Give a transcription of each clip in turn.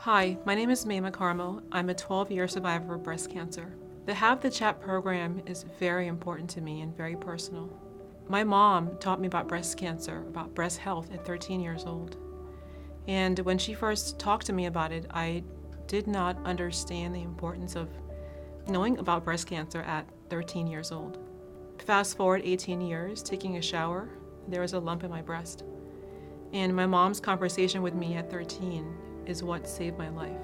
Hi, my name is Maimah Karmo. I'm a 12-year survivor of breast cancer. The Have the Chat program is very important to me and very personal. My mom taught me about breast cancer, about breast health at 13 years old. And when she first talked to me about it, I did not understand the importance of knowing about breast cancer at 13 years old. Fast forward 18 years, taking a shower, there was a lump in my breast. And my mom's conversation with me at 13 is what saved my life.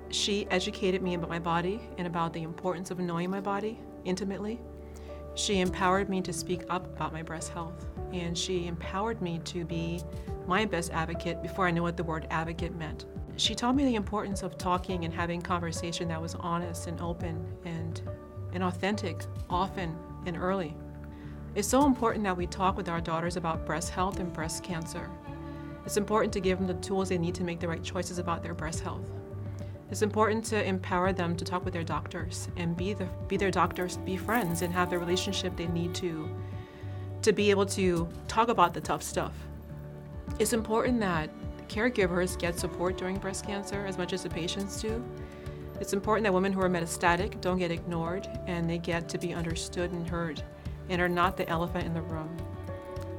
She educated me about my body and about the importance of knowing my body intimately. She empowered me to speak up about my breast health, and she empowered me to be my best advocate before I knew what the word advocate meant. She taught me the importance of talking and having conversation that was honest and open and authentic, often and early. It's so important that we talk with our daughters about breast health and breast cancer. It's important to give them the tools they need to make the right choices about their breast health. It's important to empower them to talk with their doctors and be their doctors, be friends, and have the relationship they need to be able to talk about the tough stuff. It's important that caregivers get support during breast cancer as much as the patients do. It's important that women who are metastatic don't get ignored and they get to be understood and heard and are not the elephant in the room.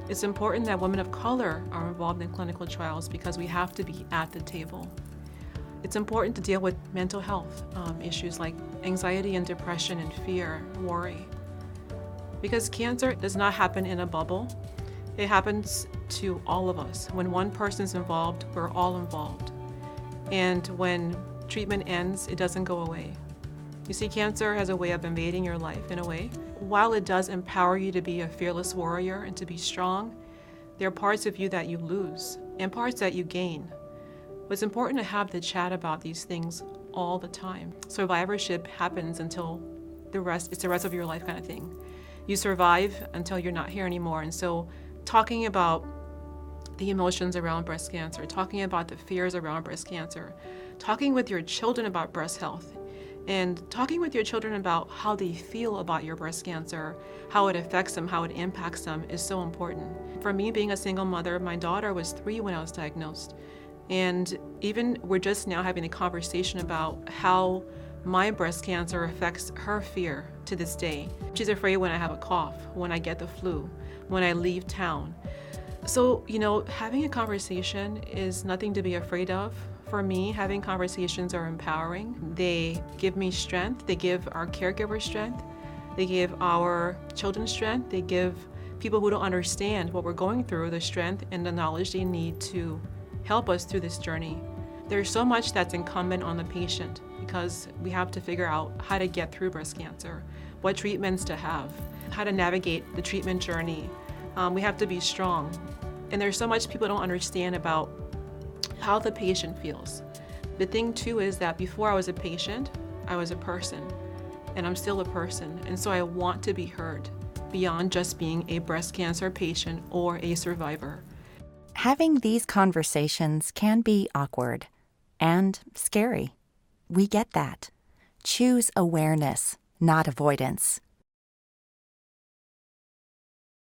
It's important that women of color are involved in clinical trials because we have to be at the table. It's important to deal with mental health issues like anxiety and depression and fear, worry. Because cancer does not happen in a bubble. It happens to all of us. When one person's involved, we're all involved. And when treatment ends, it doesn't go away. You see, cancer has a way of invading your life in a way. While it does empower you to be a fearless warrior and to be strong, there are parts of you that you lose and parts that you gain. But it's important to have the chat about these things all the time. Survivorship happens until it's the rest of your life kind of thing. You survive until you're not here anymore. And so talking about the emotions around breast cancer, talking about the fears around breast cancer, talking with your children about breast health, and talking with your children about how they feel about your breast cancer, how it affects them, how it impacts them is so important. For me, being a single mother, my daughter was 3 when I was diagnosed. And even we're just now having a conversation about how my breast cancer affects her fear to this day. She's afraid when I have a cough, when I get the flu, when I leave town. So, having a conversation is nothing to be afraid of. For me, having conversations are empowering. They give me strength. They give our caregivers strength. They give our children strength. They give people who don't understand what we're going through the strength and the knowledge they need to help us through this journey. There's so much that's incumbent on the patient because we have to figure out how to get through breast cancer, what treatments to have, how to navigate the treatment journey. We have to be strong. And there's so much people don't understand about how the patient feels. The thing too is that before I was a patient, I was a person, and I'm still a person. And so I want to be heard beyond just being a breast cancer patient or a survivor. Having these conversations can be awkward and scary. We get that. Choose awareness, not avoidance.